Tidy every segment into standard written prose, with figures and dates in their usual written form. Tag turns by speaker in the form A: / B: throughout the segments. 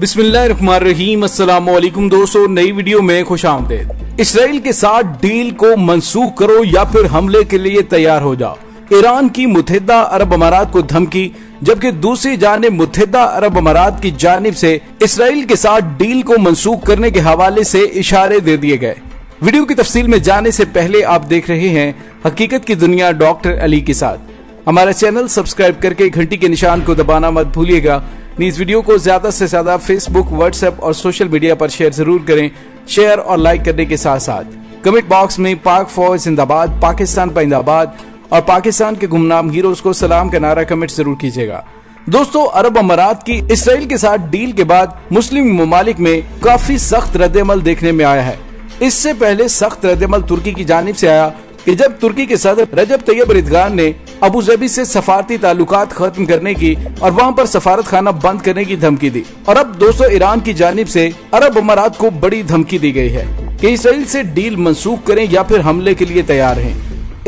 A: बिस्मिल्लाहिर्रहमानिर्रहीम। अस्सलाम वालेकुम दोस्तों, नई वीडियो में खुश आमदीद। इसराइल के साथ डील को मंसूख करो या फिर हमले के लिए तैयार हो जाओ। ईरान की मुत्तहिदा अरब अमारात को धमकी, जबकि दूसरी जानिब मुत्तहिदा अरब अमारात की जानिब से इसराइल के साथ डील को मंसूख करने के हवाले से इशारे दे दिए गए। वीडियो की तफसील में जाने से पहले आप देख रहे हैं हकीकत की दुनिया डॉक्टर अली के साथ। हमारा चैनल सब्सक्राइब करके घंटी के निशान को दबाना मत भूलिएगा। इस वीडियो को ज्यादा से ज्यादा फेसबुक, व्हाट्सएप और सोशल मीडिया पर शेयर जरूर करें। शेयर और लाइक करने के साथ साथ कमेंट बॉक्स में पाक फौज जिंदाबाद, पाकिस्तान जिंदाबाद और पाकिस्तान के गुमनाम हीरोज को सलाम का नारा कमेंट जरूर कीजिएगा। दोस्तों, अरब अमारात की इसराइल के साथ डील के बाद मुस्लिम ममालिक में काफी सख्त रद्द-ए-अमल देखने में आया है। इससे पहले सख्त रद्द-ए-अमल तुर्की की जानिब से आया कि जब तुर्की के सदर रजब तैयब एर्दोगान ने अबू धाबी से सफारती ताल्लुकात खत्म करने की और वहां पर सफारत खाना बंद करने की धमकी दी। और अब दोस्तों, ईरान की जानिब से अरब अमारात को बड़ी धमकी दी गई है कि इसराइल से डील मंसूख करें या फिर हमले के लिए तैयार हैं।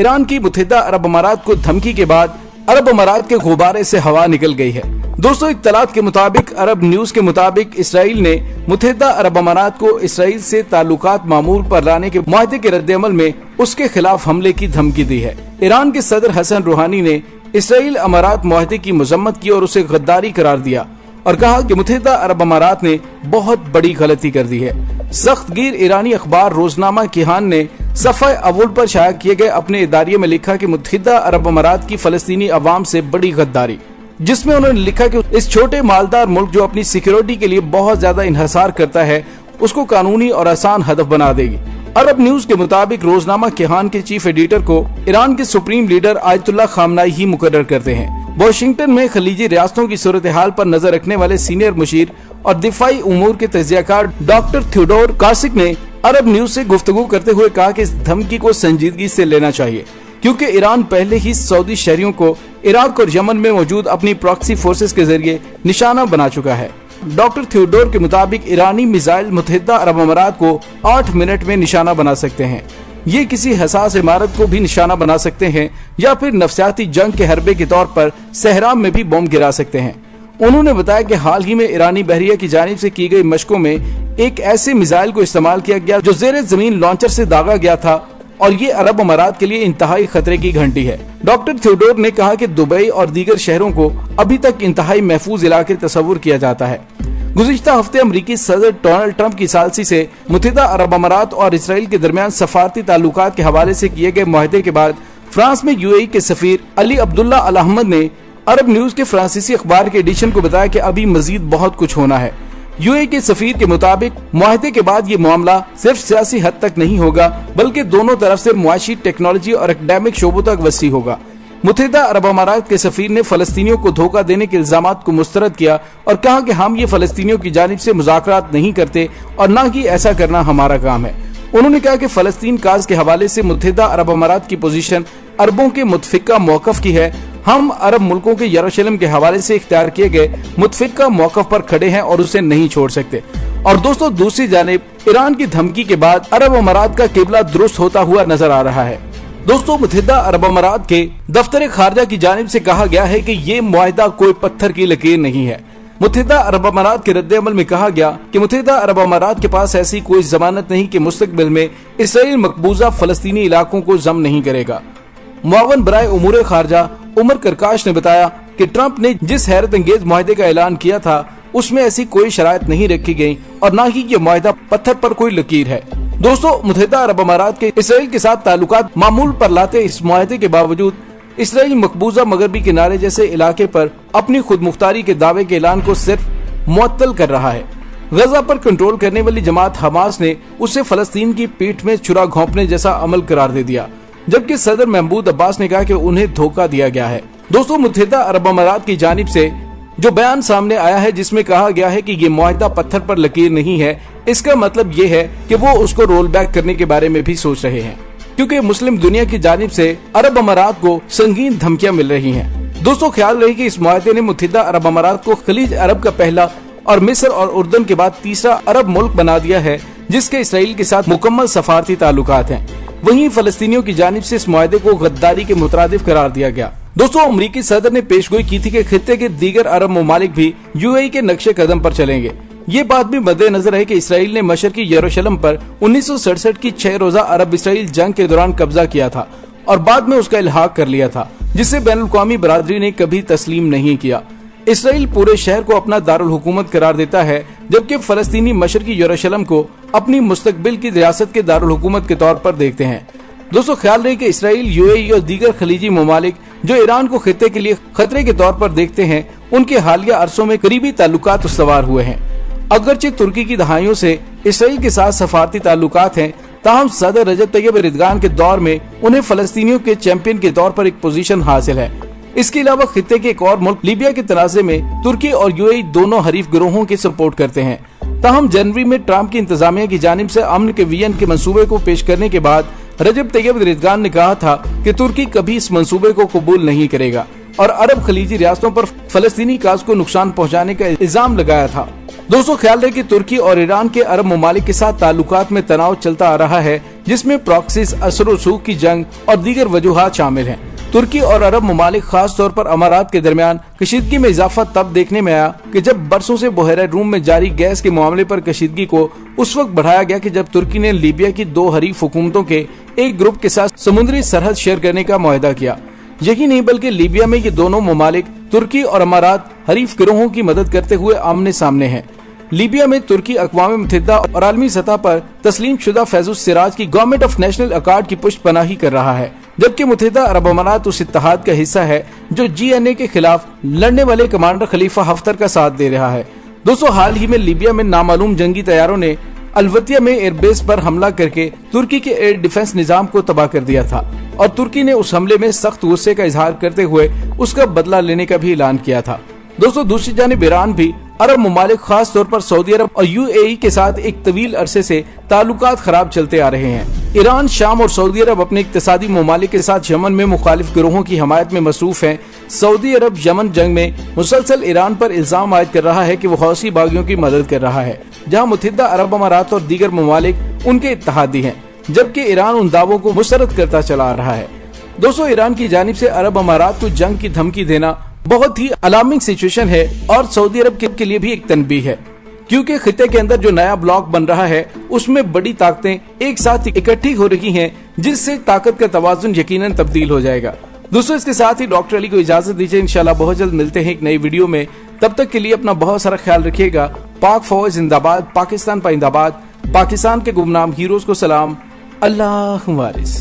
A: ईरान की मुत्तहिदा अरब अमारात को धमकी के बाद अरब अमारात के गुब्बारे से हवा निकल गई है। दोस्तों, इत्तलात के मुताबिक, अरब न्यूज के मुताबिक, इसराइल ने मुत्तहिदा अरब अमारात को इसराइल से ताल्लुकात मामूल पर लाने के मुआहदे के रद्द-ए-अमल में उसके खिलाफ हमले की धमकी दी है। ईरान के सदर हसन रूहानी ने इसराइल अमारात मुआहदे की मजम्मत की और उसे गद्दारी करार दिया और कहा कि मुत्तहिदा अरब अमारात ने बहुत बड़ी गलती कर दी है। सख्तगीर ईरानी अखबार रोजनामा किहान ने सफ़े अव्वल पर शाया किए गए अपने इदारिये में लिखा कि मुत्तहिदा अरब अमारात की फलस्तीनी अवाम से बड़ी गद्दारी, जिसमें उन्होंने लिखा कि इस छोटे मालदार मुल्क जो अपनी सिक्योरिटी के लिए बहुत ज्यादा इन्हिसार करता है, उसको कानूनी और आसान हदफ बना देगी। अरब न्यूज के मुताबिक रोजनामा किहान के चीफ एडिटर को ईरान के सुप्रीम लीडर आयतुल्लाह खामनाई ही मुकर्रर करते हैं। वाशिंगटन में खलीजी रियासतों की सूरत हाल पर नजर रखने वाले सीनियर मुशीर और दिफाई उमूर के तजियाकार डॉक्टर थियोडोर कासिक ने अरब न्यूज से गुफ्तगू करते हुए कहा कि इस धमकी को संजीदगी से लेना चाहिए, क्योंकि ईरान पहले ही सऊदी शहरियों को इराक और यमन में मौजूद अपनी प्रॉक्सी फोर्सेस के जरिए निशाना बना चुका है। डॉक्टर थियोडोर के मुताबिक ईरानी मिसाइल मुत्तहिदा अरब अमारात को 8 मिनट में निशाना बना सकते हैं। ये किसी हसास इमारत को भी निशाना बना सकते हैं या फिर नफसियाती जंग के हरबे के तौर पर सहरा में भी बम गिरा सकते हैं। उन्होंने बताया कि हाल ही में ईरानी बहरिया की जानिब से की गई मशकों में एक ऐसे मिसाइल को इस्तेमाल किया गया जो जेर जमीन लॉन्चर से दागा गया था और ये अरब अमारात के लिए इंतहाई खतरे की घंटी है। डॉक्टर थियोडोर ने कहा कि दुबई और दीगर शहरों को अभी तक इंतहाई महफूज इलाके तस्वुर किया जाता है। गुज़िश्ता हफ्ते अमरीकी सदर डोनाल्ड ट्रंप की सालसी से मुत्तहिदा अरब अमारात और इसराइल के दरमियान सफारती ताल्लुकात के हवाले से किए गए मुआहदे के बाद फ्रांस में यूएई के सफीर अली अब्दुल्ला अल अहमद ने अरब न्यूज के फ्रांसीसी अखबार के एडिशन को बताया कि अभी मजीद बहुत कुछ होना है। यूएई के सफीर के मुताबिक मुआहदे के बाद ये मामला सिर्फ सियासी हद तक नहीं होगा, बल्कि दोनों तरफ से मुआशी, टेक्नोलॉजी और एकेडमिक शोबों तक वसी होगा। मुत्तहिदा अरब अमारात के सफीर ने फलस्तीनियों को धोखा देने के इल्जामात को मुस्तरद किया और कहा कि हम ये फलस्तीनियों की जानिब से मुज़ाकरात नहीं करते और न ही ऐसा करना हमारा काम है। उन्होंने कहा कि फलस्तीन काज के हवाले से मुत्तहिदा अरब अमारात की पोजीशन अरबों के मुतफिका मौकफ की है। हम अरब मुल्कों के यरूशलेम के हवाले से इख्तियार किए गए मुतफिका मौकफ पर खड़े हैं और उसे नहीं छोड़ सकते। और दोस्तों, दूसरी जानिब ईरान की धमकी के बाद अरब अमारात का किबला दुरुस्त होता हुआ नजर आ रहा है। दोस्तों, मुत्तहिदा अरब अमारात के दफ्तर खारजा की जानिब से कहा गया है कि ये मुआहिदा कोई पत्थर की लकीर नहीं है। मुत्तहिदा अरब अमारात के रद्द-ए-अमल में कहा गया कि मुत्तहिदा अरब अमारात के पास ऐसी कोई जमानत नहीं कि मुस्तकबिल में इसराइल मकबूजा फलस्तीनी इलाकों को जम नहीं करेगा। मुआवन बराए उमूर खारजा उमर करकाश ने बताया कि ट्रंप ने जिस हैरत अंगेज मुआहदे का ऐलान किया था उसमें ऐसी कोई शराइत नहीं रखी गई और न ही ये मुआहदा पत्थर पर कोई लकीर है। दोस्तों, मुत्तहिदा अरब अमारात के इसराइल के साथ ताल्लुकात मामूल पर लाते इस मुआहदे के बावजूद इसराइल मकबूजा मगरबी किनारे जैसे इलाके पर अपनी खुद मुख्तारी के दावे के ऐलान को सिर्फ मुअत्तल कर रहा है। गजा पर कंट्रोल करने वाली जमात हमास ने उसे फलस्तीन की पीठ में छुरा घोंपने जैसा अमल करार दे दिया, जबकि सदर महमूद अब्बास ने कहा कि उन्हें धोखा दिया गया है। दोस्तों, मुत्तहिदा अरब अमारात की जानिब से जो बयान सामने आया है जिसमें कहा गया है कि ये मुआहिदा पत्थर पर लकीर नहीं है, इसका मतलब ये है कि वो उसको रोल बैक करने के बारे में भी सोच रहे हैं, क्योंकि मुस्लिम दुनिया की जानिब से अरब अमारात को संगीन धमकियां मिल रही हैं। दोस्तों, ख्याल रहे कि इस मुआहदे ने मुत्तहिदा अरब अमारात को खलीज अरब का पहला और मिस्र और उर्दन के बाद तीसरा अरब मुल्क बना दिया है जिसके इसराइल के साथ मुकम्मल सफारती ताल्लुकात हैं। वहीं फलस्तीनियों की जानिब से इस मुआहदे को गद्दारी के मुतरादिफ करार दिया गया। दोस्तों, अमरीकी सदर ने पेशगोई की थी कि खित्ते के दीगर अरब ममालिक भी यूएई के नक्शे कदम पर चलेंगे। ये बात भी मद्देनजर है कि इसराइल ने मशरकी यरूशलेम पर 1967 की 6 रोजा अरब इसराइल जंग के दौरान कब्जा किया था और बाद में उसका इल्हाक कर लिया था, जिसे बैनुल-अक़वामी बरादरी ने कभी तस्लीम नहीं किया। इसराइल पूरे शहर को अपना दारुल हुकूमत करार देता है, जबकि फलस्तीनी मशरकी यरूशलेम को अपनी मुस्तकबिल की रियासत के दारुल हुकूमत के तौर पर देखते हैं। दोस्तों, ख्याल रहे कि इसराइल, यूएई और दीगर खलीजी ममालिक जो ईरान को खित्ते के लिए खतरे के तौर पर देखते हैं, उनके हालिया अरसों में करीबी ताल्लुकात उस्तवार हुए हैं। अगरचे तुर्की की दहाइयों से इसराइल के साथ सफारती ताल्लुकात हैं, ताहम सदर रजब तैयब एर्दोगान के दौर में उन्हें फलस्तीनियों के चैंपियन के तौर पर एक पोजीशन हासिल है। इसके अलावा खित्ते के एक और मुल्क लीबिया के तनाज़े में तुर्की और यूएई दोनों हरीफ गिरोहों की सपोर्ट करते हैं। ताहम जनवरी में ट्रंप की इंतजामिया की जानिब से अमन के विजन के मंसूबे को पेश करने के बाद रजब तैयब एर्दोगान ने कहा था कि तुर्की कभी इस मंसूबे को कबूल नहीं करेगा और अरब खलीजी रियासतों पर फलस्तीनी काज को नुकसान पहुँचाने का इल्जाम लगाया था। दोस्तों, ख्याल रहे कि तुर्की और ईरान के अरब ममालिक के साथ ताल्लुकात में तनाव चलता आ रहा है, जिसमें प्रॉक्सीज, असर रसूख की जंग और दीगर वजूहात शामिल हैं। तुर्की और अरब ममालिक खास तौर पर अमारात के दरमियान कशीदगी में इजाफा तब देखने में आया कि जब बरसों से बहरा रूम में जारी गैस के मामले पर कशीदगी को उस वक्त बढ़ाया गया कि जब तुर्की ने लीबिया की 2 हरीफ हुकूमतों के एक ग्रुप के साथ समुद्री सरहद शेयर करने का मुआहदा किया। यही नहीं बल्कि लीबिया में ये दोनों ममालिक तुर्की और अमारात हरीफ गिरोहों की मदद करते हुए आमने सामने हैं। लीबिया में तुर्की अक़वाम मुत्तहिदा और आलमी सतह पर तस्लीम शुदा फैजुस सिराज की गवर्नमेंट ऑफ नेशनल अकार्ड की पुष्टपनाही कर रहा है, जबकि मुत्तहिदा अरब अमारात उस इत्तेहाद का हिस्सा है जो जीएनए के खिलाफ लड़ने वाले कमांडर खलीफा हफ्तर का साथ दे रहा है। दोस्तों, हाल ही में लीबिया में नामालूम जंगी तैयारों ने अलवतिया में एयरबेस पर हमला करके तुर्की के एयर डिफेंस निजाम को तबाह कर दिया था और तुर्की ने उस हमले में सख्त गुस्से का इजहार करते हुए उसका बदला लेने का भी ऐलान किया था। दोस्तों, दूसरी जानिब ईरान भी अरब ममालिक खास तौर पर सऊदी अरब और यूएई के साथ एक तवील अरसे से ताल्लुकात खराब चलते आ रहे हैं। ईरान, शाम और सऊदी अरब अपने इक्तिसादी ममालिक के साथ यमन में मुखालिफ गिरोहों की हमायत में मसरूफ हैं। सऊदी अरब यमन जंग में मुसलसल ईरान पर इल्जाम आयद कर रहा है कि वो हौसी बागियों की मदद कर रहा है, जहाँ मुत्तहिदा अरब अमारात और दीगर ममालिक उनके इत्तेहादी हैं, जबकि ईरान उन दावों को मुस्तरद करता चला आ रहा है। दोस्तों, ईरान की जानिब से अरब अमारात को जंग की धमकी देना बहुत ही अलार्मिंग सिचुएशन है और सऊदी अरब के लिए भी एक तनबीह है, क्योंकि खित्ते के अंदर जो नया ब्लॉक बन रहा है उसमें बड़ी ताकतें एक साथ इकट्ठी हो रही हैं, जिससे ताकत का तवाजुन यकीनन तब्दील हो जाएगा। दोस्तों, इसके साथ ही डॉक्टर अली को इजाजत दीजिए। इंशाल्लाह बहुत जल्द मिलते हैं एक नई वीडियो में। तब तक के लिए अपना बहुत सारा ख्याल रखिएगा। पाक फौज जिंदाबाद, पाकिस्तान पाइंदाबाद, पाकिस्तान के गुमनाम हीरोज को सलाम। अल्लाह वारिस।